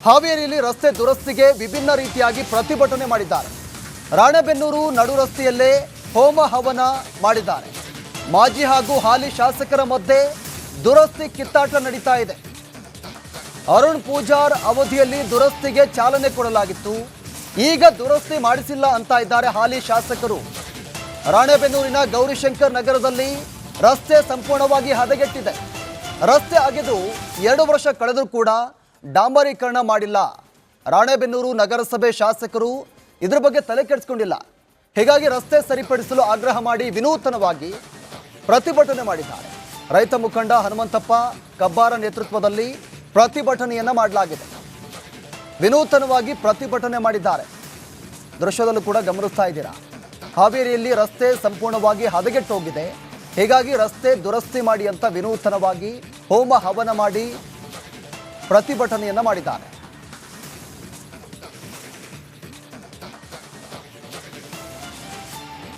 ಹಾವೇರಿಯಲ್ಲಿ ರಸ್ತೆ ದುರಸ್ತಿಗೆ ವಿಭಿನ್ನ ರೀತಿಯಾಗಿ ಪ್ರತಿಭಟನೆ ಮಾಡಿದ್ದಾರೆ. ರಾಣೆಬೆನ್ನೂರು ನಡು ರಸ್ತೆಯಲ್ಲೇ ಹೋಮ ಹವನ ಮಾಡಿದ್ದಾರೆ. ಮಾಜಿ ಹಾಗೂ ಹಾಲಿ ಶಾಸಕರ ಮಧ್ಯೆ ದುರಸ್ತಿ ಕಿತ್ತಾಟ ನಡೀತಾ ಇದೆ. ಅರುಣ್ ಪೂಜಾರ್ ಅವಧಿಯಲ್ಲಿ ದುರಸ್ತಿಗೆ ಚಾಲನೆ ಕೊಡಲಾಗಿತ್ತು. ಈಗ ದುರಸ್ತಿ ಮಾಡಿಸಿಲ್ಲ ಅಂತ ಇದ್ದಾರೆ ಹಾಲಿ ಶಾಸಕರು. ರಾಣೆಬೆನ್ನೂರಿನ ಗೌರಿಶಂಕರ್ ನಗರದಲ್ಲಿ ರಸ್ತೆ ಸಂಪೂರ್ಣವಾಗಿ ಹದಗೆಟ್ಟಿದೆ. ರಸ್ತೆ ಅಗೆದು 2 ವರ್ಷ ಕಳೆದರೂ ಕೂಡ ಡಾಂಬರೀಕರಣ ಮಾಡಿಲ್ಲ. ರಾಣೆಬೆನ್ನೂರು ನಗರಸಭೆ ಶಾಸಕರು ಇದರ ಬಗ್ಗೆ ತಲೆ ಕೆಡಿಸಿಕೊಂಡಿಲ್ಲ. ಹೀಗಾಗಿ ರಸ್ತೆ ಸರಿಪಡಿಸಲು ಆಗ್ರಹ ಮಾಡಿ ವಿನೂತನವಾಗಿ ಪ್ರತಿಭಟನೆ ಮಾಡಿದ್ದಾರೆ. ರೈತ ಮುಖಂಡ ಹನುಮಂತಪ್ಪ ಕಬ್ಬಾರ ನೇತೃತ್ವದಲ್ಲಿ ಪ್ರತಿಭಟನೆಯನ್ನ ಮಾಡಲಾಗಿದೆ. ವಿನೂತನವಾಗಿ ಪ್ರತಿಭಟನೆ ಮಾಡಿದ್ದಾರೆ. ದೃಶ್ಯದಲ್ಲೂ ಕೂಡ ಗಮನಿಸ್ತಾ ಇದ್ದೀರಾ. ಹಾವೇರಿಯಲ್ಲಿ ರಸ್ತೆ ಸಂಪೂರ್ಣವಾಗಿ ಹದಗೆಟ್ಟು ಹೋಗಿದೆ. ಹೀಗಾಗಿ ರಸ್ತೆ ದುರಸ್ತಿ ಮಾಡಿ ಅಂತ ವಿನೂತನವಾಗಿ ಹೋಮ ಹವನ ಮಾಡಿ ಪ್ರತಿಭಟನೆಯನ್ನ ಮಾಡಿದ್ದಾರೆ.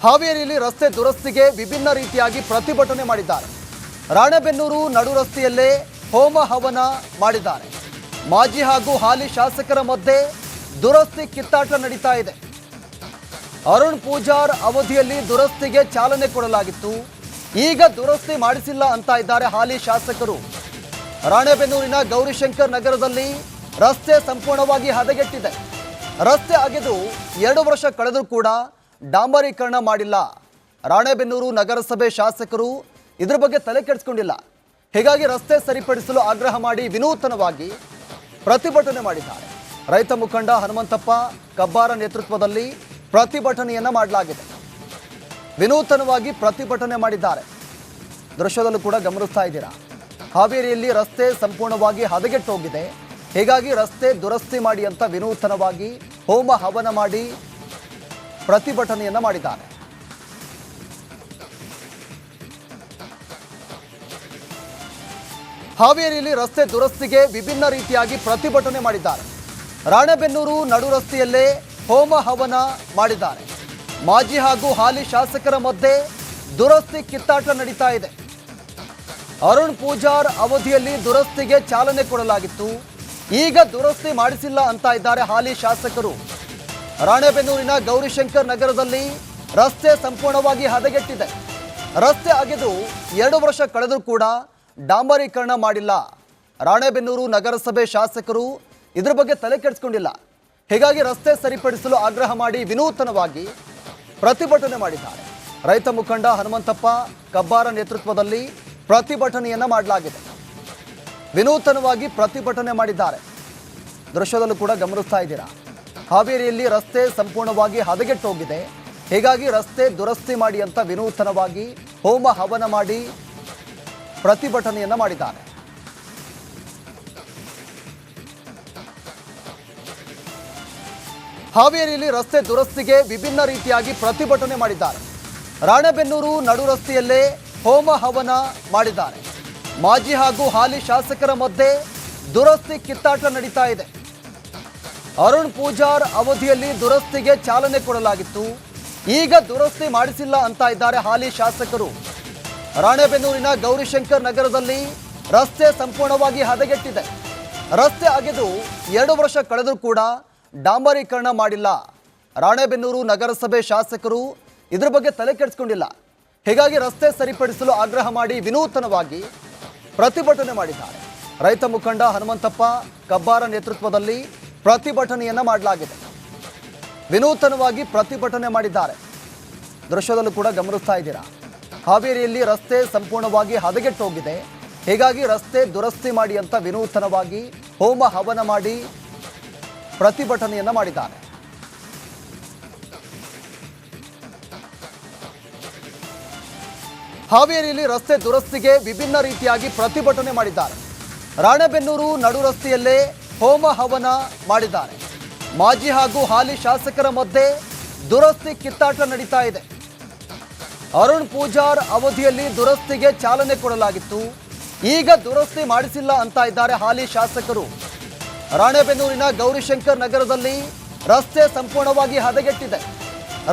ಹಾವೇರಿಯಲ್ಲಿ ರಸ್ತೆ ದುರಸ್ತಿಗೆ ವಿಭಿನ್ನ ರೀತಿಯಾಗಿ ಪ್ರತಿಭಟನೆ ಮಾಡಿದ್ದಾರೆ. ರಾಣೆಬೆನ್ನೂರು ನಡು ರಸ್ತೆಯಲ್ಲೇ ಹೋಮ ಹವನ ಮಾಡಿದ್ದಾರೆ. ಮಾಜಿ ಹಾಗೂ ಹಾಲಿ ಶಾಸಕರ ಮಧ್ಯೆ ದುರಸ್ತಿ ಕಿತ್ತಾಟ ನಡೀತಾ ಇದೆ. ಅರುಣ್ ಪೂಜಾರ್ ಅವಧಿಯಲ್ಲಿ ದುರಸ್ತಿಗೆ ಚಾಲನೆ ಕೊಡಲಾಗಿತ್ತು. ಈಗ ದುರಸ್ತಿ ಮಾಡಿಸಿಲ್ಲ ಅಂತ ಇದ್ದಾರೆ ಹಾಲಿ ಶಾಸಕರು. ರಾಣೆಬೆನ್ನೂರಿನ ಗೌರಿಶಂಕರ್ ನಗರದಲ್ಲಿ ರಸ್ತೆ ಸಂಪೂರ್ಣವಾಗಿ ಹದಗೆಟ್ಟಿದೆ. ರಸ್ತೆ ಅಗೆದು 2 ವರ್ಷ ಕಳೆದರೂ ಕೂಡ ಡಾಂಬರೀಕರಣ ಮಾಡಿಲ್ಲ. ರಾಣೆಬೆನ್ನೂರು ನಗರಸಭೆ ಶಾಸಕರು ಇದರ ಬಗ್ಗೆ ತಲೆ ಕೆಡಿಸಿಕೊಂಡಿಲ್ಲ. ಹೀಗಾಗಿ ರಸ್ತೆ ಸರಿಪಡಿಸಲು ಆಗ್ರಹ ಮಾಡಿ ವಿನೂತನವಾಗಿ ಪ್ರತಿಭಟನೆ ಮಾಡಿದ್ದಾರೆ. ರೈತ ಮುಖಂಡ ಹನುಮಂತಪ್ಪ ಕಬ್ಬಾರ ನೇತೃತ್ವದಲ್ಲಿ ಪ್ರತಿಭಟನೆಯನ್ನ ಮಾಡಲಾಗಿದೆ. ವಿನೂತನವಾಗಿ ಪ್ರತಿಭಟನೆ ಮಾಡಿದ್ದಾರೆ. ದೃಶ್ಯದಲ್ಲೂ ಕೂಡ ಗಮನಿಸ್ತಾ ಇದ್ದೀರಾ. ಹಾವೇರಿಯಲ್ಲಿ ರಸ್ತೆ ಸಂಪೂರ್ಣವಾಗಿ ಹದಗೆಟ್ಟು ಹೋಗಿದೆ. ಹೀಗಾಗಿ ರಸ್ತೆ ದುರಸ್ತಿ ಮಾಡಿ ಅಂತ ವಿನೂತನವಾಗಿ ಹೋಮ ಹವನ ಮಾಡಿ ಪ್ರತಿಭಟನೆಯನ್ನ ಮಾಡಿದ್ದಾರೆ. ಹಾವೇರಿಯಲ್ಲಿ ರಸ್ತೆ ದುರಸ್ತಿಗೆ ವಿಭಿನ್ನ ರೀತಿಯಾಗಿ ಪ್ರತಿಭಟನೆ ಮಾಡಿದ್ದಾರೆ. ರಾಣೆಬೆನ್ನೂರು ನಡು ರಸ್ತೆಯಲ್ಲೇ ಹೋಮ ಹವನ ಮಾಡಿದ್ದಾರೆ. ಮಾಜಿ ಹಾಗೂ ಹಾಲಿ ಶಾಸಕರ ಮಧ್ಯೆ ದುರಸ್ತಿ ಕಿತ್ತಾಟ ನಡೀತಾ ಇದೆ. ಅರುಣ್ ಪೂಜಾರ್ ಅವಧಿಯಲ್ಲಿ ದುರಸ್ತಿಗೆ ಚಾಲನೆ ಕೊಡಲಾಗಿತ್ತು. ಈಗ ದುರಸ್ತಿ ಮಾಡಿಸಿಲ್ಲ ಅಂತ ಇದ್ದಾರೆ ಹಾಲಿ ಶಾಸಕರು. ರಾಣೆಬೆನ್ನೂರಿನ ಗೌರಿಶಂಕರ್ ನಗರದಲ್ಲಿ ರಸ್ತೆ ಸಂಪೂರ್ಣವಾಗಿ ಹದಗೆಟ್ಟಿದೆ. ರಸ್ತೆ ಅಗೆದು 2 ವರ್ಷ ಕಳೆದರೂ ಕೂಡ ಡಾಂಬರೀಕರಣ ಮಾಡಿಲ್ಲ. ರಾಣೆಬೆನ್ನೂರು ನಗರಸಭೆ ಶಾಸಕರು ಇದರ ಬಗ್ಗೆ ತಲೆ ಕೆಡಿಸಿಕೊಂಡಿಲ್ಲ. ಹೀಗಾಗಿ ರಸ್ತೆ ಸರಿಪಡಿಸಲು ಆಗ್ರಹ ಮಾಡಿ ವಿನೂತನವಾಗಿ ಪ್ರತಿಭಟನೆ ಮಾಡಿದ್ದಾರೆ. ರೈತ ಮುಖಂಡ ಹನುಮಂತಪ್ಪ ಕಬ್ಬಾರ ನೇತೃತ್ವದಲ್ಲಿ ಪ್ರತಿಭಟನೆಯನ್ನ ಮಾಡಲಾಗಿದೆ. ವಿನೂತನವಾಗಿ ಪ್ರತಿಭಟನೆ ಮಾಡಿದ್ದಾರೆ. ದೃಶ್ಯದಲ್ಲೂ ಕೂಡ ಗಮನಿಸ್ತಾ ಇದ್ದೀರಾ. ಹಾವೇರಿಯಲ್ಲಿ ರಸ್ತೆ ಸಂಪೂರ್ಣವಾಗಿ ಹದಗೆಟ್ಟು ಹೋಗಿದೆ. ಹೀಗಾಗಿ ರಸ್ತೆ ದುರಸ್ತಿ ಮಾಡಿ ಅಂತ ವಿನೂತನವಾಗಿ ಹೋಮ ಹವನ ಮಾಡಿ ಪ್ರತಿಭಟನೆಯನ್ನ ಮಾಡಿದ್ದಾರೆ. ಹಾವೇರಿಯಲ್ಲಿ ರಸ್ತೆ ದುರಸ್ತಿಗೆ ವಿಭಿನ್ನ ರೀತಿಯಾಗಿ ಪ್ರತಿಭಟನೆ ಮಾಡಿದ್ದಾರೆ. ರಾಣೆಬೆನ್ನೂರು ನಡು ರಸ್ತೆಯಲ್ಲೇ ಹೋಮ ಹವನ ಮಾಡಿದ್ದಾರೆ. ಮಾಜಿ ಹಾಗೂ ಹಾಲಿ ಶಾಸಕರ ಮಧ್ಯೆ ದುರಸ್ತಿ ಕಿತ್ತಾಟ ನಡೀತಾ ಇದೆ. ಅರುಣ್ ಪೂಜಾರ್ ಅವಧಿಯಲ್ಲಿ ದುರಸ್ತಿಗೆ ಚಾಲನೆ ಕೊಡಲಾಗಿತ್ತು. ಈಗ ದುರಸ್ತಿ ಮಾಡಿಸಿಲ್ಲ ಅಂತ ಇದ್ದಾರೆ ಹಾಲಿ ಶಾಸಕರು. ರಾಣೆಬೆನ್ನೂರಿನ ಗೌರಿಶಂಕರ್ ನಗರದಲ್ಲಿ ರಸ್ತೆ ಸಂಪೂರ್ಣವಾಗಿ ಹದಗೆಟ್ಟಿದೆ. ರಸ್ತೆ ಅಗೆದು 2 ವರ್ಷ ಕಳೆದರೂ ಕೂಡ ಡಾಂಬರೀಕರಣ ಮಾಡಿಲ್ಲ. ರಾಣೆಬೆನ್ನೂರು ನಗರಸಭೆ ಶಾಸಕರು ಇದರ ಬಗ್ಗೆ ತಲೆ ಕೆಡಿಸಿಕೊಂಡಿಲ್ಲ. ಹೀಗಾಗಿ ರಸ್ತೆ ಸರಿಪಡಿಸಲು ಆಗ್ರಹ ಮಾಡಿ ವಿನೂತನವಾಗಿ ಪ್ರತಿಭಟನೆ ಮಾಡಿದ್ದಾರೆ. ರೈತ ಮುಖಂಡ ಹನುಮಂತಪ್ಪ ಕಬ್ಬಾರ ನೇತೃತ್ವದಲ್ಲಿ ಪ್ರತಿಭಟನೆಯನ್ನ ಮಾಡಲಾಗಿದೆ. ವಿನೂತನವಾಗಿ ಪ್ರತಿಭಟನೆ ಮಾಡಿದ್ದಾರೆ. ದೃಶ್ಯದಲ್ಲೂ ಕೂಡ ಗಮನಿಸ್ತಾ ಇದ್ದೀರಾ. ಹಾವೇರಿಯಲ್ಲಿ ರಸ್ತೆ ಸಂಪೂರ್ಣವಾಗಿ ಹದಗೆಟ್ಟು ಹೋಗಿದೆ. ಹೀಗಾಗಿ ರಸ್ತೆ ದುರಸ್ತಿ ಮಾಡಿ ಅಂತ ವಿನೂತನವಾಗಿ ಹೋಮ ಹವನ ಮಾಡಿ ಪ್ರತಿಭಟನೆಯನ್ನ ಮಾಡಿದ್ದಾರೆ. ಹಾವೇರಿಯಲ್ಲಿ ರಸ್ತೆ ದುರಸ್ತಿಗೆ ವಿಭಿನ್ನ ರೀತಿಯಾಗಿ ಪ್ರತಿಭಟನೆ ಮಾಡಿದ್ದಾರೆ. ರಾಣೆಬೆನ್ನೂರು ನಡು ರಸ್ತೆಯಲ್ಲೇ ಹೋಮ ಹವನ ಮಾಡಿದ್ದಾರೆ. ಮಾಜಿ ಹಾಗೂ ಹಾಲಿ ಶಾಸಕರ ಮಧ್ಯೆ ದುರಸ್ತಿ ಕಿತ್ತಾಟ ನಡೀತಾ ಇದೆ. ಅರುಣ್ ಪೂಜಾರ್ ಅವಧಿಯಲ್ಲಿ ದುರಸ್ತಿಗೆ ಚಾಲನೆ ಕೊಡಲಾಗಿತ್ತು. ಈಗ ದುರಸ್ತಿ ಮಾಡಿಸಿಲ್ಲ ಅಂತ ಇದ್ದಾರೆ ಹಾಲಿ ಶಾಸಕರು. ರಾಣೆಬೆನ್ನೂರಿನ ಗೌರಿಶಂಕರ್ ನಗರದಲ್ಲಿ ರಸ್ತೆ ಸಂಪೂರ್ಣವಾಗಿ ಹದಗೆಟ್ಟಿದೆ.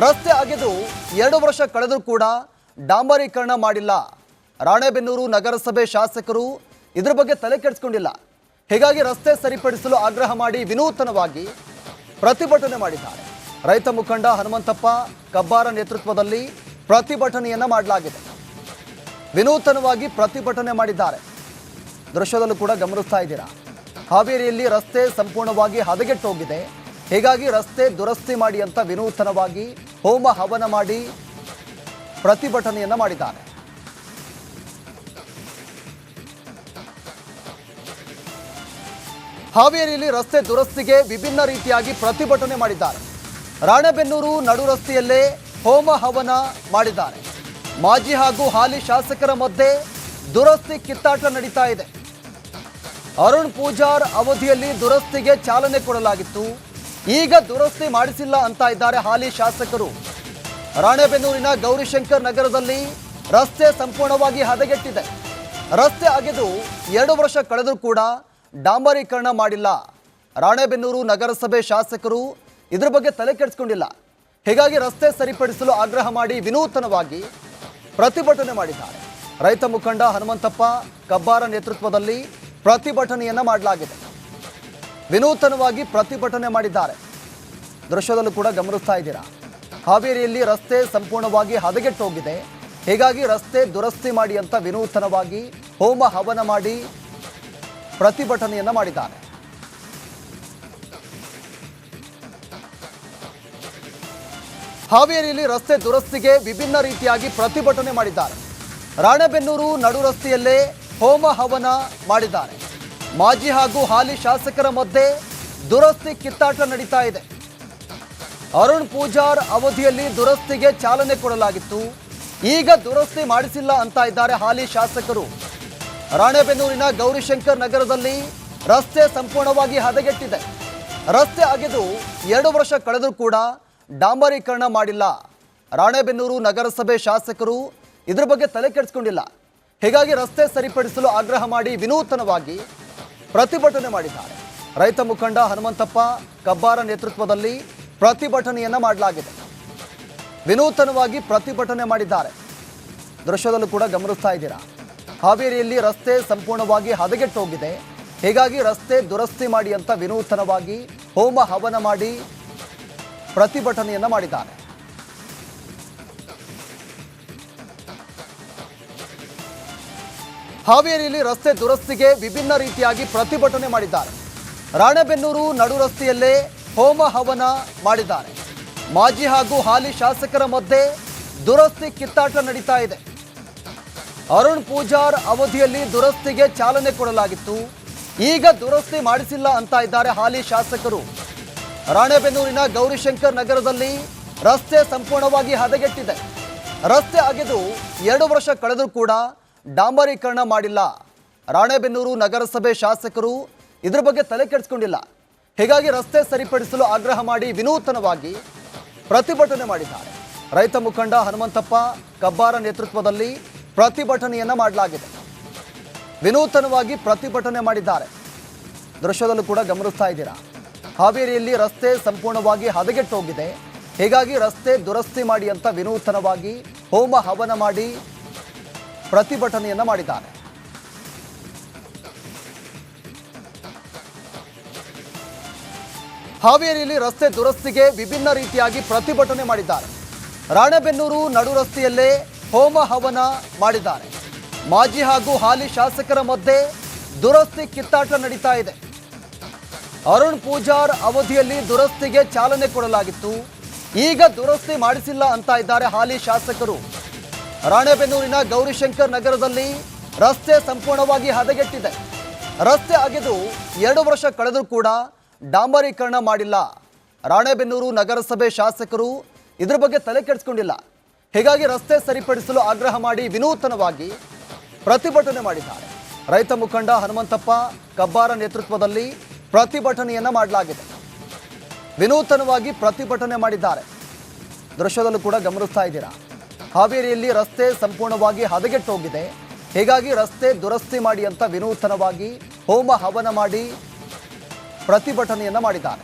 ರಸ್ತೆ ಅಗೆದು 2 ವರ್ಷ ಕಳೆದರೂ ಕೂಡ ಡಾಂಬರೀಕರಣ ಮಾಡಿಲ್ಲ. ರಾಣೆಬೆನ್ನೂರು ನಗರಸಭೆ ಶಾಸಕರು ಇದರ ಬಗ್ಗೆ ತಲೆ ಕೆಡಿಸಿಕೊಂಡಿಲ್ಲ. ಹೀಗಾಗಿ ರಸ್ತೆ ಸರಿಪಡಿಸಲು ಆಗ್ರಹ ಮಾಡಿ ವಿನೂತನವಾಗಿ ಪ್ರತಿಭಟನೆ ಮಾಡಿದ್ದಾರೆ. ರೈತ ಮುಖಂಡ ಹನುಮಂತಪ್ಪ ಕಬ್ಬಾರ ನೇತೃತ್ವದಲ್ಲಿ ಪ್ರತಿಭಟನೆಯನ್ನು ಮಾಡಲಾಗಿದೆ. ವಿನೂತನವಾಗಿ ಪ್ರತಿಭಟನೆ ಮಾಡಿದ್ದಾರೆ. ದೃಶ್ಯದಲ್ಲೂ ಕೂಡ ಗಮನಿಸ್ತಾ ಇದ್ದೀರಾ. ಹಾವೇರಿಯಲ್ಲಿ ರಸ್ತೆ ಸಂಪೂರ್ಣವಾಗಿ ಹದಗೆಟ್ಟು ಹೋಗಿದೆ. ಹೀಗಾಗಿ ರಸ್ತೆ ದುರಸ್ತಿ ಮಾಡಿ ಅಂತ ವಿನೂತನವಾಗಿ ಹೋಮ ಹವನ ಮಾಡಿ ಪ್ರತಿಭಟನೆಯನ್ನು ಮಾಡಿದ್ದಾರೆ. ಹಾವೇರಿಯಲ್ಲಿ ರಸ್ತೆ ದುರಸ್ತಿಗೆ ವಿಭಿನ್ನ ರೀತಿಯಾಗಿ ಪ್ರತಿಭಟನೆ ಮಾಡಿದ್ದಾರೆ. ರಾಣೆಬೆನ್ನೂರು ನಡು ರಸ್ತೆಯಲ್ಲೇ ಹೋಮ ಹವನ ಮಾಡಿದ್ದಾರೆ. ಮಾಜಿ ಹಾಗೂ ಹಾಲಿ ಶಾಸಕರ ಮಧ್ಯೆ ದುರಸ್ತಿ ಕಿತ್ತಾಟ ನಡೀತಾ ಇದೆ. ಅರುಣ್ ಪೂಜಾರ್ ಅವಧಿಯಲ್ಲಿ ದುರಸ್ತಿಗೆ ಚಾಲನೆ ಕೊಡಲಾಗಿತ್ತು. ಈಗ ದುರಸ್ತಿ ಮಾಡಿಸಿಲ್ಲ ಅಂತ ಇದ್ದಾರೆ ಹಾಲಿ ಶಾಸಕರು. ರಾಣೆಬೆನ್ನೂರಿನ ಗೌರಿಶಂಕರ್ ನಗರದಲ್ಲಿ ರಸ್ತೆ ಸಂಪೂರ್ಣವಾಗಿ ಹದಗೆಟ್ಟಿದೆ. ರಸ್ತೆ ಅಗೆದು 2 ವರ್ಷ ಕಳೆದರೂ ಕೂಡ ಡಾಂಬರೀಕರಣ ಮಾಡಿಲ್ಲ. ರಾಣೆಬೆನ್ನೂರು ನಗರಸಭೆ ಶಾಸಕರು ಇದ್ರ ಬಗ್ಗೆ ತಲೆ ಕೆಡಿಸ್ಕೊಂಡಿಲ್ಲ. ಹೀಗಾಗಿ ರಸ್ತೆ ಸರಿಪಡಿಸಲು ಆಗ್ರಹ ಮಾಡಿ ವಿನೂತನವಾಗಿ ಪ್ರತಿಭಟನೆ ಮಾಡಿದ್ದಾರೆ. ರೈತ ಮುಖಂಡ ಹನುಮಂತಪ್ಪ ಕಬ್ಬಾರ ನೇತೃತ್ವದಲ್ಲಿ ಪ್ರತಿಭಟನೆಯನ್ನು ಮಾಡಲಾಗಿದೆ. ವಿನೂತನವಾಗಿ ಪ್ರತಿಭಟನೆ ಮಾಡಿದ್ದಾರೆ. ದೃಶ್ಯದಲ್ಲೂ ಕೂಡ ಗಮನಿಸ್ತಾ ಇದ್ದೀರಾ. ಹಾವೇರಿಯಲ್ಲಿ ರಸ್ತೆ ಸಂಪೂರ್ಣವಾಗಿ ಹದಗೆಟ್ಟು ಹೋಗಿದೆ. ಹೀಗಾಗಿ ರಸ್ತೆ ದುರಸ್ತಿ ಮಾಡಿ ಅಂತ ವಿನೂತನವಾಗಿ ಹೋಮ ಹವನ ಮಾಡಿ ಪ್ರತಿಭಟನೆಯನ್ನು ಮಾಡಿದ್ದಾರೆ. ಹಾವೇರಿಯಲ್ಲಿ ರಸ್ತೆ ದುರಸ್ತಿಗೆ ವಿಭಿನ್ನ ರೀತಿಯಾಗಿ ಪ್ರತಿಭಟನೆ ಮಾಡಿದ್ದಾರೆ. ರಾಣೆಬೆನ್ನೂರು ನಡು ರಸ್ತೆಯಲ್ಲೇ ಹೋಮ ಹವನ ಮಾಡಿದ್ದಾರೆ. ಮಾಜಿ ಹಾಗೂ ಹಾಲಿ ಶಾಸಕರ ಮಧ್ಯೆ ದುರಸ್ತಿ ಕಿತ್ತಾಟ ನಡೀತಾ ಇದೆ. ಅರುಣ್ ಪೂಜಾರ್ ಅವಧಿಯಲ್ಲಿ ದುರಸ್ತಿಗೆ ಚಾಲನೆ ಕೊಡಲಾಗಿತ್ತು. ಈಗ ದುರಸ್ತಿ ಮಾಡಿಸಿಲ್ಲ ಅಂತ ಇದ್ದಾರೆ ಹಾಲಿ ಶಾಸಕರು. ರಾಣೆಬೆನ್ನೂರಿನ ಗೌರಿಶಂಕರ್ ನಗರದಲ್ಲಿ ರಸ್ತೆ ಸಂಪೂರ್ಣವಾಗಿ ಹದಗೆಟ್ಟಿದೆ. ರಸ್ತೆ ಅಗೆದು 2 ವರ್ಷ ಕಳೆದರೂ ಕೂಡ ಡಾಂಬರೀಕರಣ ಮಾಡಿಲ್ಲ. ರಾಣೆಬೆನ್ನೂರು ನಗರಸಭೆ ಶಾಸಕರು ಇದ್ರ ಬಗ್ಗೆ ತಲೆ ಕೆಡಿಸ್ಕೊಂಡಿಲ್ಲ. ಹೀಗಾಗಿ ರಸ್ತೆ ಸರಿಪಡಿಸಲು ಆಗ್ರಹ ಮಾಡಿ ವಿನೂತನವಾಗಿ ಪ್ರತಿಭಟನೆ ಮಾಡಿದ್ದಾರೆ. ರೈತ ಮುಖಂಡ ಹನುಮಂತಪ್ಪ ಕಬ್ಬಾರ ನೇತೃತ್ವದಲ್ಲಿ ಪ್ರತಿಭಟನೆಯನ್ನು ಮಾಡಲಾಗಿದೆ. ವಿನೂತನವಾಗಿ ಪ್ರತಿಭಟನೆ ಮಾಡಿದ್ದಾರೆ. ದೃಶ್ಯದಲ್ಲೂ ಕೂಡ ಗಮನಿಸ್ತಾ ಇದ್ದೀರಾ. ಹಾವೇರಿಯಲ್ಲಿ ರಸ್ತೆ ಸಂಪೂರ್ಣವಾಗಿ ಹದಗೆಟ್ಟು ಹೋಗಿದೆ. ಹೀಗಾಗಿ ರಸ್ತೆ ದುರಸ್ತಿ ಮಾಡಿ ಅಂತ ವಿನೂತನವಾಗಿ ಹೋಮ ಹವನ ಮಾಡಿ ಪ್ರತಿಭಟನೆಯನ್ನು ಮಾಡಿದ್ದಾರೆ. ಹಾವೇರಿಯಲ್ಲಿ ರಸ್ತೆ ದುರಸ್ತಿಗೆ ವಿಭಿನ್ನ ರೀತಿಯಾಗಿ ಪ್ರತಿಭಟನೆ ಮಾಡಿದ್ದಾರೆ. ರಾಣೆಬೆನ್ನೂರು ನಡು ರಸ್ತೆಯಲ್ಲೇ ಹೋಮ ಹವನ ಮಾಡಿದ್ದಾರೆ. ಮಾಜಿ ಹಾಗೂ ಹಾಲಿ ಶಾಸಕರ ಮಧ್ಯೆ ದುರಸ್ತಿ ಕಿತ್ತಾಟ ನಡೀತಾ ಇದೆ. ಅರುಣ್ ಪೂಜಾರ್ ಅವಧಿಯಲ್ಲಿ ದುರಸ್ತಿಗೆ ಚಾಲನೆ ಕೊಡಲಾಗಿತ್ತು. ಈಗ ದುರಸ್ತಿ ಮಾಡಿಸಿಲ್ಲ ಅಂತ ಇದ್ದಾರೆ ಹಾಲಿ ಶಾಸಕರು. ರಾಣೆಬೆನ್ನೂರಿನ ಗೌರಿಶಂಕರ್ ನಗರದಲ್ಲಿ ರಸ್ತೆ ಸಂಪೂರ್ಣವಾಗಿ ಹದಗೆಟ್ಟಿದೆ. ರಸ್ತೆ ಅಗೆದು 2 ವರ್ಷ ಕಳೆದರೂ ಕೂಡ ಡಾಂಬರೀಕರಣ ಮಾಡಿಲ್ಲ. ರಾಣೆಬೆನ್ನೂರು ನಗರಸಭೆ ಶಾಸಕರು ಇದ್ರ ಬಗ್ಗೆ ತಲೆ ಕೆಡಿಸ್ಕೊಂಡಿಲ್ಲ. ಹೀಗಾಗಿ ರಸ್ತೆ ಸರಿಪಡಿಸಲು ಆಗ್ರಹ ಮಾಡಿ ವಿನೂತನವಾಗಿ ಪ್ರತಿಭಟನೆ ಮಾಡಿದ್ದಾರೆ. ರೈತ ಮುಖಂಡ ಹನುಮಂತಪ್ಪ ಕಬ್ಬಾರ ನೇತೃತ್ವದಲ್ಲಿ ಪ್ರತಿಭಟನೆಯನ್ನು ಮಾಡಲಾಗಿದೆ. ವಿನೂತನವಾಗಿ ಪ್ರತಿಭಟನೆ ಮಾಡಿದ್ದಾರೆ. ದೃಶ್ಯದಲ್ಲೂ ಕೂಡ ಗಮನಿಸ್ತಾ ಇದ್ದೀರಾ. ಹಾವೇರಿಯಲ್ಲಿ ರಸ್ತೆ ಸಂಪೂರ್ಣವಾಗಿ ಹದಗೆಟ್ಟು ಹೋಗಿದೆ. ಹೀಗಾಗಿ ರಸ್ತೆ ದುರಸ್ತಿ ಮಾಡಿ ಅಂತ ವಿನೂತನವಾಗಿ ಹೋಮ ಹವನ ಮಾಡಿ ಪ್ರತಿಭಟನೆಯನ್ನು ಮಾಡಿದ್ದಾರೆ. ಹಾವೇರಿಯಲ್ಲಿ ರಸ್ತೆ ದುರಸ್ತಿಗೆ ವಿಭಿನ್ನ ರೀತಿಯಾಗಿ ಪ್ರತಿಭಟನೆ ಮಾಡಿದ್ದಾರೆ. ರಾಣೆಬೆನ್ನೂರು ನಡು ರಸ್ತೆಯಲ್ಲೇ ಹೋಮ ಹವನ ಮಾಡಿದ್ದಾರೆ. ಮಾಜಿ ಹಾಗೂ ಹಾಲಿ ಶಾಸಕರ ಮಧ್ಯೆ ದುರಸ್ತಿ ಕಿತ್ತಾಟ ನಡೀತಾ ಇದೆ. ಅರುಣ್ ಪೂಜಾರ್ ಅವಧಿಯಲ್ಲಿ ದುರಸ್ತಿಗೆ ಚಾಲನೆ ಕೊಡಲಾಗಿತ್ತು. ಈಗ ದುರಸ್ತಿ ಮಾಡಿಸಿಲ್ಲ ಅಂತ ಇದ್ದಾರೆ ಹಾಲಿ ಶಾಸಕರು. ರಾಣೆಬೆನ್ನೂರಿನ ಗೌರಿಶಂಕರ್ ನಗರದಲ್ಲಿ ರಸ್ತೆ ಸಂಪೂರ್ಣವಾಗಿ ಹದಗೆಟ್ಟಿದೆ. ರಸ್ತೆ ಅಗೆದು 2 ವರ್ಷ ಕಳೆದರೂ ಕೂಡ ಡಾಂಬರೀಕರಣ ಮಾಡಿಲ್ಲ. ರಾಣೆಬೆನ್ನೂರು ನಗರಸಭೆ ಶಾಸಕರು ಇದ್ರ ಬಗ್ಗೆ ತಲೆ ಕೆಡಿಸ್ಕೊಂಡಿಲ್ಲ. ಹೀಗಾಗಿ ರಸ್ತೆ ಸರಿಪಡಿಸಲು ಆಗ್ರಹ ಮಾಡಿ ವಿನೂತನವಾಗಿ ಪ್ರತಿಭಟನೆ ಮಾಡಿದ್ದಾರೆ. ರೈತ ಮುಖಂಡ ಹನುಮಂತಪ್ಪ ಕಬ್ಬಾರ ನೇತೃತ್ವದಲ್ಲಿ ಪ್ರತಿಭಟನೆಯನ್ನು ಮಾಡಲಾಗಿದೆ. ವಿನೂತನವಾಗಿ ಪ್ರತಿಭಟನೆ ಮಾಡಿದ್ದಾರೆ. ದೃಶ್ಯದಲ್ಲೂ ಕೂಡ ಗಮನಿಸ್ತಾ ಇದ್ದೀರಾ. ಹಾವೇರಿಯಲ್ಲಿ ರಸ್ತೆ ಸಂಪೂರ್ಣವಾಗಿ ಹದಗೆಟ್ಟು ಹೋಗಿದೆ. ಹೀಗಾಗಿ ರಸ್ತೆ ದುರಸ್ತಿ ಮಾಡಿ ಅಂತ ವಿನೂತನವಾಗಿ ಹೋಮ ಹವನ ಮಾಡಿ ಪ್ರತಿಭಟನೆಯನ್ನು ಮಾಡಿದ್ದಾರೆ.